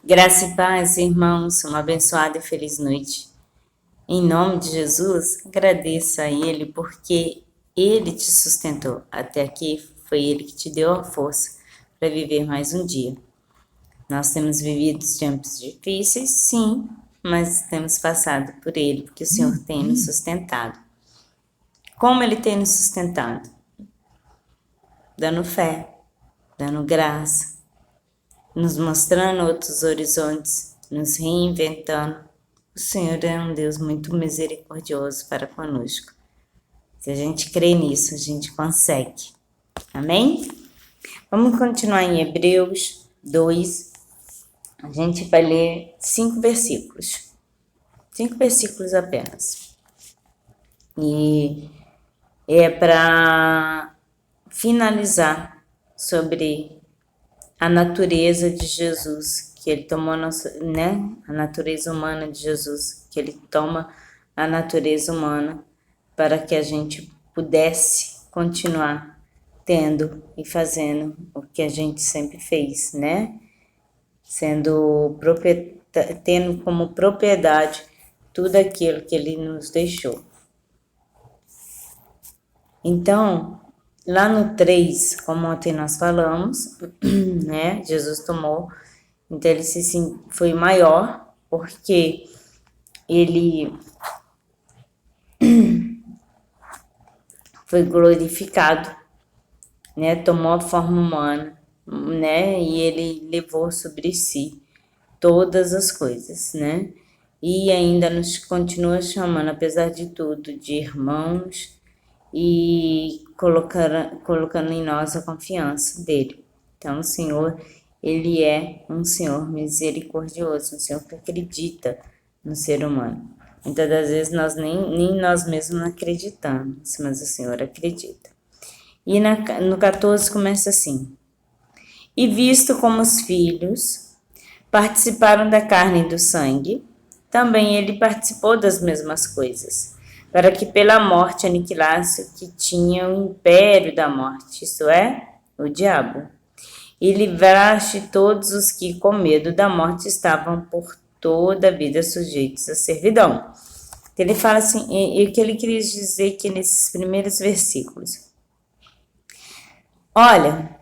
Graça e paz, irmãos, uma abençoada e feliz noite. Em nome de Jesus, agradeça a Ele porque Ele te sustentou. Até aqui foi Ele que te deu a força para viver mais um dia. Nós temos vivido tempos difíceis, sim, mas temos passado por Ele porque o Senhor tem nos sustentado. Como Ele tem nos sustentado? Dando fé, dando graça, nos mostrando outros horizontes, nos reinventando. O Senhor é um Deus muito misericordioso para conosco. Se a gente crê nisso, a gente consegue. Amém? Vamos continuar em Hebreus 2. A gente vai ler 5 versículos. 5 versículos apenas. E é para finalizar sobre a natureza de Jesus, que ele tomou a natureza humana de Jesus, que ele toma a natureza humana para que a gente pudesse continuar tendo e fazendo o que a gente sempre fez, né? Tendo como propriedade tudo aquilo que ele nos deixou. Então, lá no 3, como ontem nós falamos, né? Jesus tomou, então ele foi maior, porque ele foi glorificado, né? Tomou a forma humana, né? E ele levou sobre si todas as coisas, né? E ainda nos continua chamando, apesar de tudo, de irmãos, e colocando em nós a confiança dele. Então, o Senhor, ele é um Senhor misericordioso, um Senhor que acredita no ser humano. Muitas das vezes nós nem nós mesmos não acreditamos, mas o Senhor acredita. E no 14 começa assim: E visto como os filhos participaram da carne e do sangue, também ele participou das mesmas coisas, para que pela morte aniquilasse o que tinha o império da morte, isto é, o diabo, e livraste todos os que com medo da morte estavam por toda a vida sujeitos à servidão. Ele fala assim, e o que ele queria dizer aqui nesses primeiros versículos. Olha,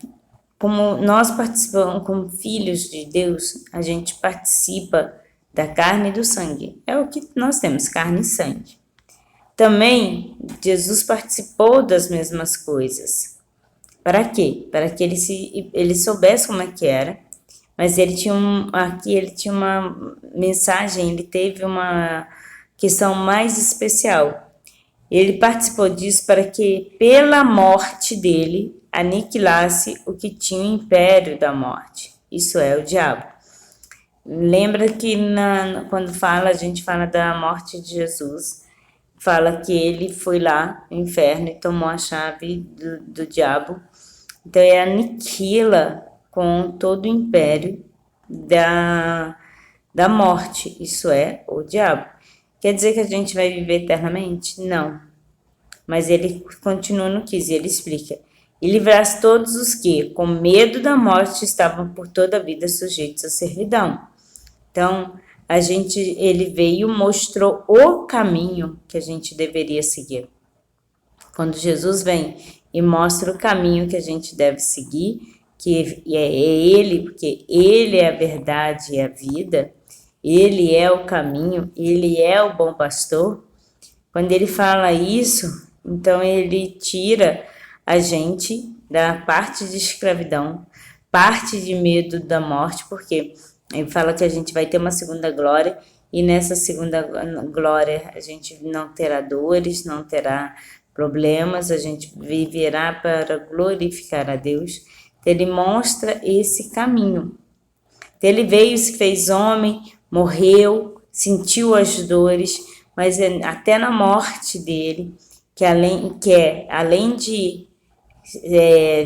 como nós participamos, como filhos de Deus, a gente participa da carne e do sangue. É o que nós temos, carne e sangue. Também, Jesus participou das mesmas coisas. Para quê? Para que ele soubesse como é que era, mas ele tinha uma mensagem, ele teve uma questão mais especial. Ele participou disso para que, pela morte dele, aniquilasse o que tinha o império da morte. Isso é, o diabo. Lembra que quando a gente fala da morte de Jesus, fala que ele foi lá no inferno e tomou a chave do diabo. Então, ele aniquila com todo o império da morte. Isso é, o diabo. Quer dizer que a gente vai viver eternamente? Não. Mas ele continua no 15, ele explica. E livrasse todos os que, com medo da morte, estavam por toda a vida sujeitos à servidão. Então, ele veio e mostrou o caminho que a gente deveria seguir. Quando Jesus vem e mostra o caminho que a gente deve seguir, que é ele, porque ele é a verdade e a vida, ele é o caminho, ele é o bom pastor. Quando ele fala isso, então ele tira a gente da parte de escravidão, parte de medo da morte, porque ele fala que a gente vai ter uma segunda glória, e nessa segunda glória a gente não terá dores, não terá problemas, a gente viverá para glorificar a Deus. Ele mostra esse caminho. Ele veio, se fez homem, morreu, sentiu as dores, mas até na morte dele, além de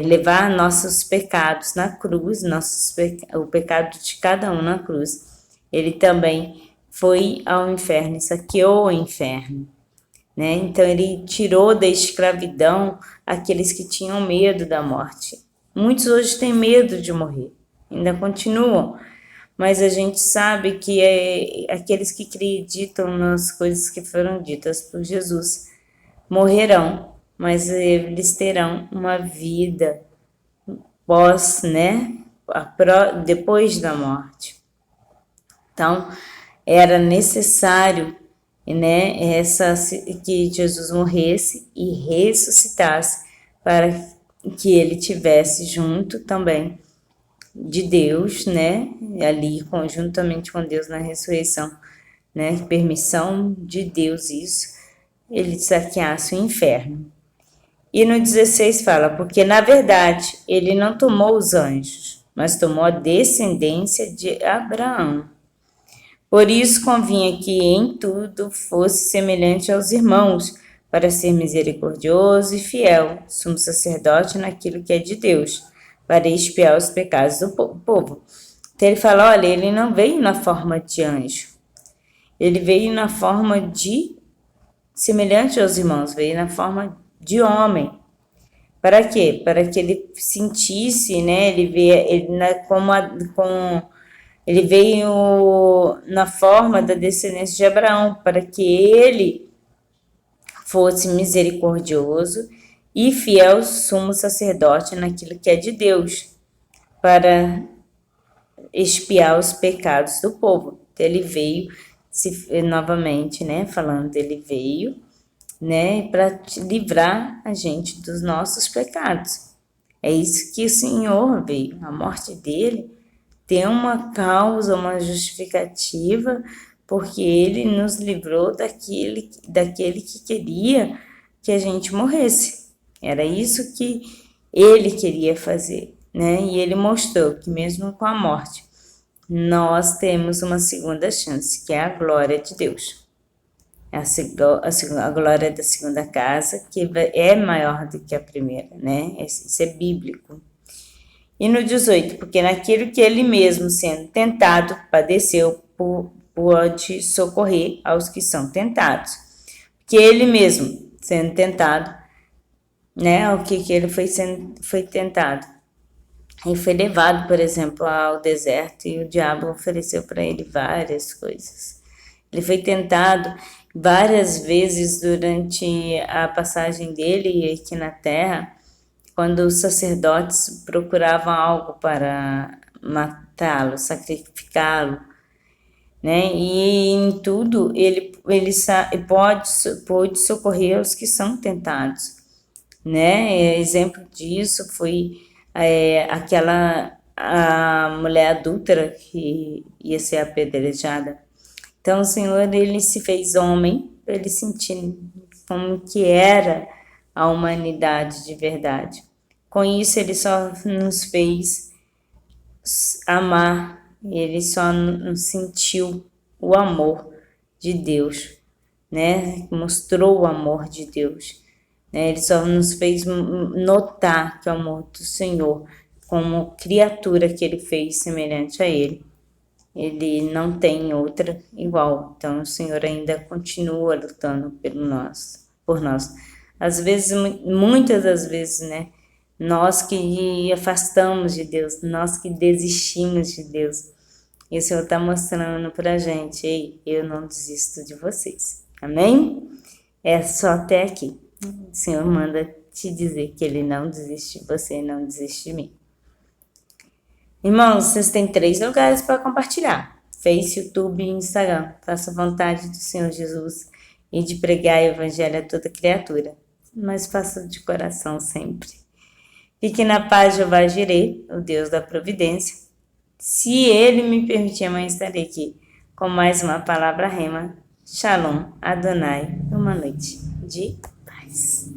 levar nossos pecados na cruz, o pecado de cada um na cruz, ele também foi ao inferno e saqueou o inferno, né? Então ele tirou da escravidão aqueles que tinham medo da morte. Muitos hoje têm medo de morrer, ainda continuam, mas a gente sabe que aqueles que acreditam nas coisas que foram ditas por Jesus morrerão, mas eles terão uma vida pós, né? Depois da morte. Então, era necessário, né, que Jesus morresse e ressuscitasse para que ele tivesse junto também de Deus, né, ali conjuntamente com Deus na ressurreição, né, permissão de Deus isso, ele saqueasse o inferno. E no 16 fala, porque na verdade ele não tomou os anjos, mas tomou a descendência de Abraão. Por isso convinha que em tudo fosse semelhante aos irmãos, para ser misericordioso e fiel, sumo sacerdote naquilo que é de Deus, para expiar os pecados do povo. Então ele fala, olha, ele não veio na forma de anjo, ele veio na forma de semelhante aos irmãos, veio na forma de homem. Para quê? Para que ele sentisse, né? Ele veio na forma da descendência de Abraão, para que ele fosse misericordioso e fiel sumo sacerdote naquilo que é de Deus, para expiar os pecados do povo. Então, ele veio, novamente, né? Falando, ele veio, né? Para livrar a gente dos nossos pecados. É isso que o Senhor veio. A morte dele tem uma causa, uma justificativa, porque ele nos livrou daquele que queria que a gente morresse. Era isso que ele queria fazer, né? E ele mostrou que mesmo com a morte, nós temos uma segunda chance, que é a glória de Deus. A glória da segunda casa, que é maior do que a primeira, né? Isso é bíblico. E no 18, porque naquilo que ele mesmo, sendo tentado, padeceu, pode socorrer aos que são tentados. Porque ele mesmo, sendo tentado, né? O que ele foi tentado? Ele foi levado, por exemplo, ao deserto e o diabo ofereceu para ele várias coisas. Ele foi tentado várias vezes durante a passagem dele aqui na terra, quando os sacerdotes procuravam algo para matá-lo, sacrificá-lo, né? E em tudo ele pode socorrer os que são tentados, né? Exemplo disso foi a mulher adúltera que ia ser apedrejada. Então o Senhor, ele se fez homem para ele sentir como que era a humanidade de verdade. Com isso, ele só nos fez amar, ele só nos sentiu o amor de Deus, né? Mostrou o amor de Deus, né? Ele só nos fez notar que o amor do Senhor, como criatura que ele fez semelhante a ele, ele não tem outra igual. Então, o Senhor ainda continua lutando por nós. Às vezes, muitas das vezes, né? Nós que afastamos de Deus, nós que desistimos de Deus. E o Senhor está mostrando pra gente, ei, eu não desisto de vocês. Amém? É só até aqui. O Senhor manda te dizer que Ele não desiste de você, não desiste de mim. Irmãos, vocês têm 3 lugares para compartilhar: Face, YouTube e Instagram. Faça a vontade do Senhor Jesus e de pregar o Evangelho a toda criatura, mas faça de coração sempre. Fique na paz de Jeová Jireh, o Deus da providência. Se Ele me permitir, amanhã estarei aqui com mais uma palavra rema. Shalom, Adonai, uma noite de paz.